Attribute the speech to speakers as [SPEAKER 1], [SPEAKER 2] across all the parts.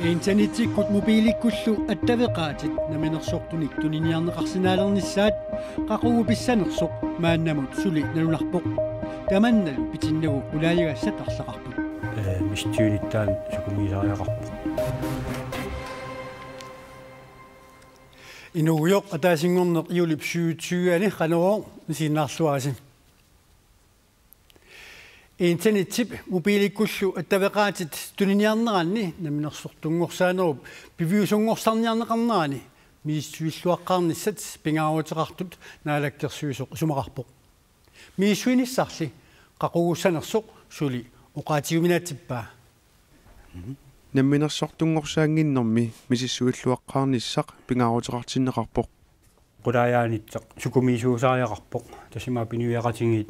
[SPEAKER 1] Internetikkut mobiilikkullu attavеqaatit naminersortunik tuniniarneqarsinaalernissaat qaquupissanersoq maannamut suli nalunarpoq tamannalu pitinnagu ulaayigassat arlaqarput
[SPEAKER 2] mistiunittaan sukumiisaariaqarpoq
[SPEAKER 1] inuuyoq ataasinngorneq iulip 27 qaneroo misiinnaarluarasi Internetip mobiilikkullu attavеqaatit tuniniarneranni naminersortunngorsaanеруп piviusungorsaarniarneqarnerani miissuilluaqqaarnissat pingaaruteqartut naalakkersuisoq sumaqarpoq miissuinissarli qaqugussanersoq suli oqaatiuminaatippaa
[SPEAKER 3] намминерсортунгорсаангиннэрми мисиссуиллуаққарниссақ пингаарутерартиннеқарпоқ
[SPEAKER 2] qulaayaanitseq sukumiisuusariaqarpoq tasima pinuiaqatingit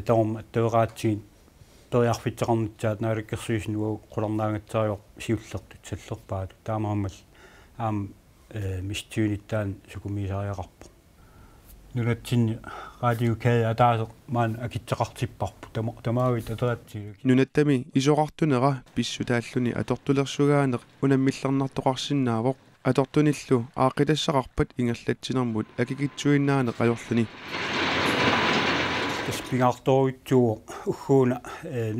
[SPEAKER 2] таорма аттавеqaатсигит периарфитсеқарнитсаат наалаккерсуиснуу qulornaangatsariоq сиуллертут саллерпаат таамааммал аам мистиуниттаан сукумисариақарпо нунатсинни радиокаа атаасеқ маан акитсеқартиппарпу тамаагит атератсиг
[SPEAKER 3] нунаттами исоқартунера писсутааллуни атортулерсугаанеқ унаммиллернартоқарсинаавоқ атортуниллу аақилассақарпат ингерлатсинермут акикитсуиннаанеқ ajorluni
[SPEAKER 2] спингаартооитсуо уггууна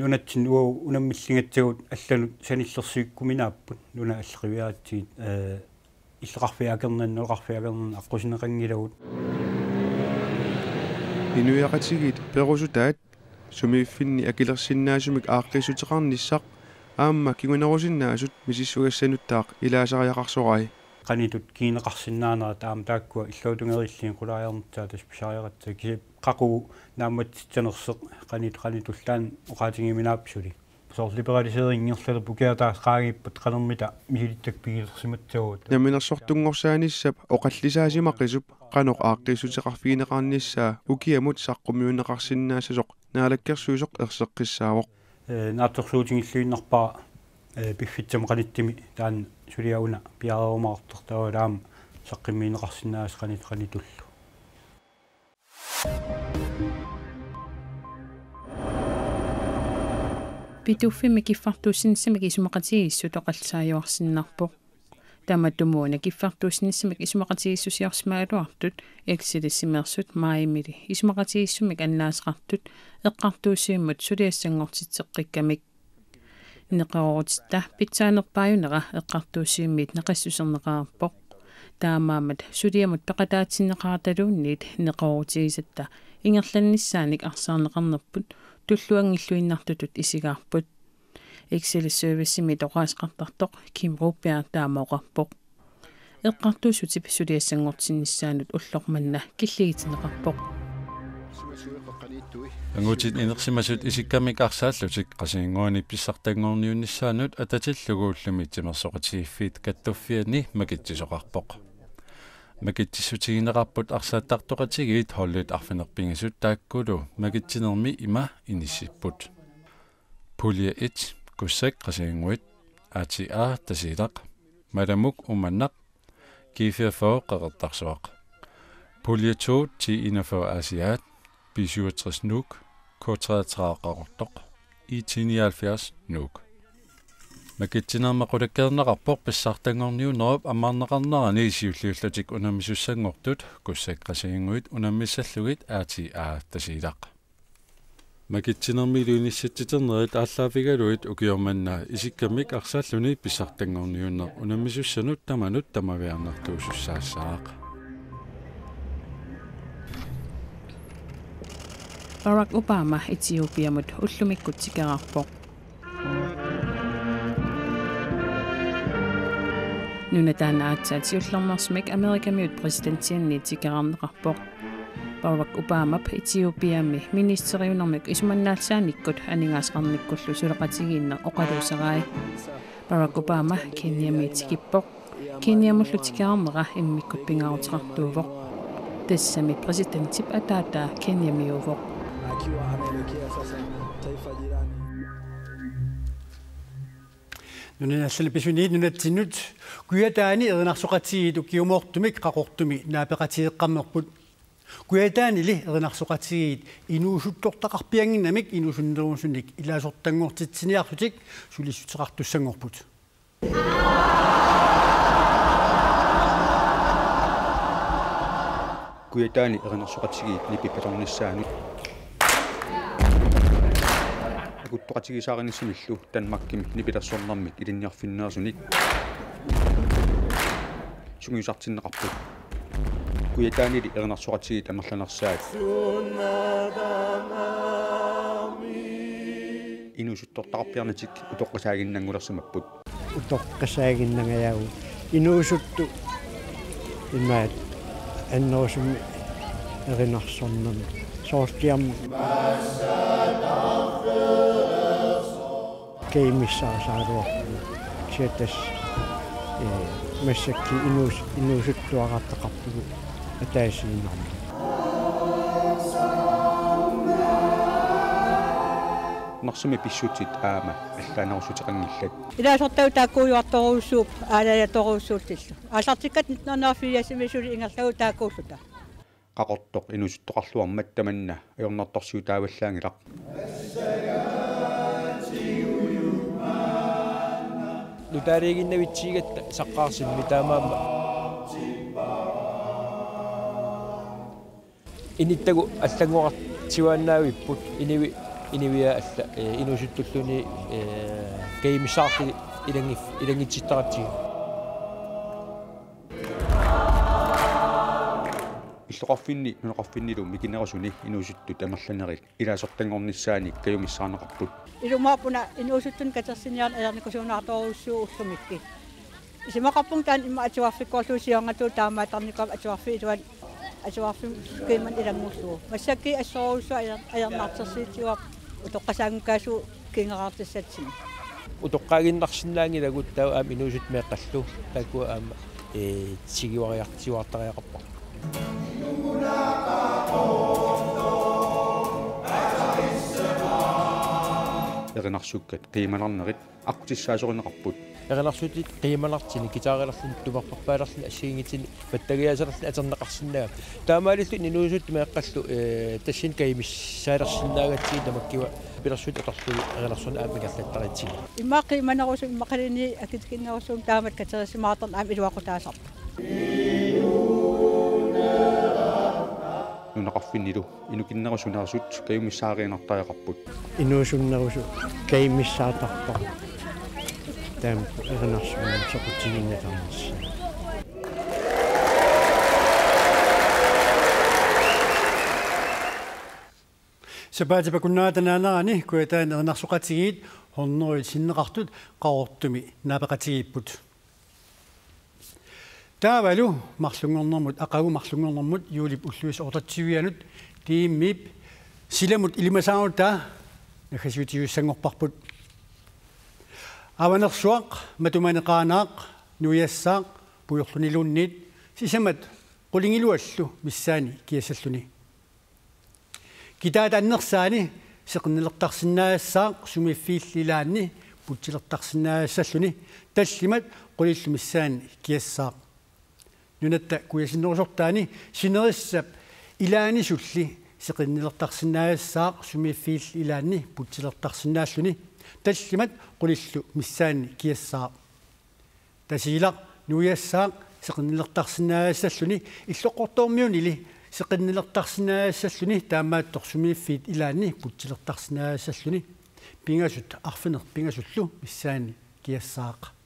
[SPEAKER 2] нунатсин уу унаммиллингатсагут алланут саниллерсуиккуминааппут нуна аллеривиаатсигит иллеқарфиакернан аққусинеқангилагут
[SPEAKER 3] инуиақатигит перусутаат сумииффинни акилерсиннаасумик ааққисутеқарниссақ аамма кигунерусиннаасут мисиссугассануттаақ илаасариақарсорай
[SPEAKER 2] qanitut kiineqarsinnaanera taam taakkua illuutungerillin qulaajarnertaat spesiaaliqatsa kisi qaqu naammatsitsanerseq qanitullaan oqaatigiminaapsuli soor liberaliserinngirlalu pukiataas qaagippat qanermita misilittak pigilersimatsagut
[SPEAKER 3] naminersortunngorsaanissap oqallisaasimaqqisup qanoq aaqqissuteqarfiineqarnissaa ukiamut saqqummiuneqarsinnaasasuq naalakkersuusoq erseqqissaavoq
[SPEAKER 2] naaterluutingilluinnarpaa piffitsam qanittimi taan suliauna piarumaartortaulaam saqqimmiineqarsinnaas qanitullu
[SPEAKER 4] pituffimi kiffartuussinnissamik isumaqatigissu toqalsaajuarsinnarpoq tamatumuuna kiffartuussinnissamik isumaqatigissusiarsmaaluartut eksilissimmersut maaimili isumaqatигиссумик аннаасеқартут эққартуусиуммут сулиассангортитсеққиккамик неқарорутта питсаанерпааюнера эққартуусиуммит неқассусернеқарпоқ таамаамат сулиамут пеқатаатсиннеқараталуунниит неқарорутигисатта ингерланниссааник арсаарнеқарнерпут туллуангиллуиннартутут исигаарпут Excel service-ими тоқаасеқартартоқ кимруппиа таамаоқарпоқ эққартуусутип сулиассангортсиннссаанут уллорманна киллигитинеқарпоқ
[SPEAKER 5] ангутит инерсимасут исиккамикаарсааллутик қасингуани писсартангорниуннссаанут ататиллугууллуми тимерсоқатигиффиит каттуффиани макитсисоқарпоқ макитсисутигинеқарпут арсааттартоқатигиит холлит арфинерпингасут тааккулу макитсинерми има иниссиппут пулия 1 куссак қасингуит АТА тасилақ маламук уманнақ G44 қеқертарсуақ пулия 2 T41 Asiat B67 Nuuk K33 qaqortoq I79 Nuuk makitsinarmaqulakkeerneqarpoq pissartangorniunerup ammarneqarnerani isiulliullatik unammissussangortut kussak qasiinguit unammissalluгит ATA tasilaq makitsinarmiluinissatiternerit aalлаафигалуит укиорманна исиккамик арсааллуни пissartangorniunner unammissussanut tamanut tamaviarnertuusussaassаақ
[SPEAKER 4] Barack Obama Ethiopia-mut ullumikut sikerarpoq. Nunataana aatsaatiullernersmik Amerikamiut presidentianni sikerarneqarpoq. Barack Obama Ethiopia-mi ministeriunermik isumannaatsaanikut aningaasqarnikkullu suleqatigiinner oqaluuserai. Barack Obama Kenya-mi tikippoq. Kenya-mullu sikerarnera immikkut pingaaruteqartuuvoq. Tassami presidentip ataata Kenya-miuvoq.
[SPEAKER 6] Akiwa anaelekea sasa taifa jirani.
[SPEAKER 1] Nunasal pisuniit nunatsinut kuyataani erinarsoqatigiit ukiumortumik qaqortumi naapeqatigeqqammerput Kuetaani li erinarsoqatigiit inuusuttortaqarpianginnamik inusunneruusunnik ilaasortangortitsiniarsutik sulissuteqartussangorput.
[SPEAKER 2] Kuetaani erinarsoqatigiit nipippatornissaanu akuttoqatigisaarinnissimillu tanmakkimi nipilassornarmik ilinniarfinneersunik sungiusartinneqarput kuitaanili erinarsoqatigiit amerlanarsaat inusuttortaqarpiarnatik utoqqasaaginnangulersimapput
[SPEAKER 7] utoqqasaaginnangayaagu inuusuttu immaat annerusumi erinarsornami soortiam keimissaarsaaluarpu siatas массакки инуусуттуарааттақарпугу атаасииннарма
[SPEAKER 2] нарсуми писсутит аама аллаанерусутеқангиллат
[SPEAKER 8] илаасортау тааккуйуарторуусууп аалаяторуусsuuттиллу аалартиккат 1984 ингерлагу тааккууллута
[SPEAKER 2] қақортоқ инусуттоқарлуармат таманна иорнарторсиу тааваллаангилақ
[SPEAKER 6] нутааригиннавитсигатта саққаарсимми таамаама иниттагу аллангоқартсивааннаавиппут инивиа алла инусуттуллуни кеймисаарти илангитситтаратсига иллоқарфинни нунеқарфиннилу микинерусуни инусуттут амерланерик илаасортангорниссааник каюмиссаарнеқарпут
[SPEAKER 8] илумаапуна инуусуттун катерсиниарн аярникусуунаарторуссуу уллумикки исимақарпун таан имма атуарфиккорлуусионгатуу таамаатарникап атуарфи илуан атуарфи кеман илангуссуу массакки ассоруссу аярнаартерсиитиуар утоққасаагукаасу кинераартиссатсини
[SPEAKER 6] утоққаагиннарсинаангилагут таа аам инуусут меэққаллу таакку аама сигиуариартиуартариақарпа
[SPEAKER 2] эринарсуккат қималарнерит аққутиссаасоринеқарпут
[SPEAKER 6] эринарсутит қималартини китаарилерлун тумарпарпаалерлун ассигингитини паттагиасерлун атернеқарсинаа таамаалиллу инуусут меэққаллу тассин каимиссаалерсинаагатсиги тамаккива пилерсут аторлу эринарсун ааммигерлаттаритсиги
[SPEAKER 8] имма қиманерусу иммақалини акиткиннерусуум таамат катерисимаартарн аам илуақутаасарпа
[SPEAKER 2] нунеқарфиннилу инукиннерусунаарсут каюмиссаариинартариақарпут
[SPEAKER 7] инуусуннерусу каимиссаатарпа таам эринарсуун соқутигиннатарнерс
[SPEAKER 1] сапаатипакуннаатанаанерани куятаан эринарсоқатигиит хорнеруит синнеқартут qaortumi naapaqatigiipput таавалу марлунгорнэрмут ақагу марлунгорнэрмут юулип уллуис ортатсивианут тииммип силамут илимасаагута нахасиутиуссангорпарпут аванерсуақ матуманеқаанаақ нуяссаақ пуйорлунилуунниит сисамат qulingilуаллу миссаани киасаллуни китаат аннерсаани сеқнилертарсинаассаақ сумиффииллилаанни путсилертарсинаассаллуни таллимат qulillu миссаани киассаақ нунатта куясиннерусортаани синериссап илаанисулли сеқиннилертарсинаассаақ сумиффиил илаанни путсилертарсинааллуни таллимат qulillu миссаани киассаақ тасилақ нуяссаақ сеқиннилертарсинаассаллуни иллоққортоормиунили сеқиннилертарсинаассаллуни таамааттор сумиффиит илаанни путсилертарсинаассаллуни пингасут арфинер пингасуллу миссаани киассаақ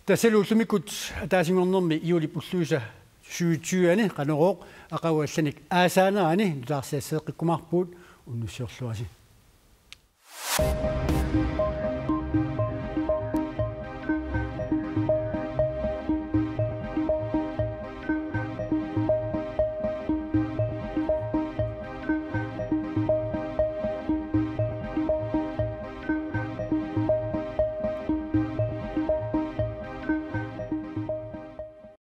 [SPEAKER 1] таселууллумикут атаасингорнэрми иули пуллуиса сүүтсюани канероо акауалланик аасаанаани нутаарсиассеэққиккумаарпуут уннуссиорлуаси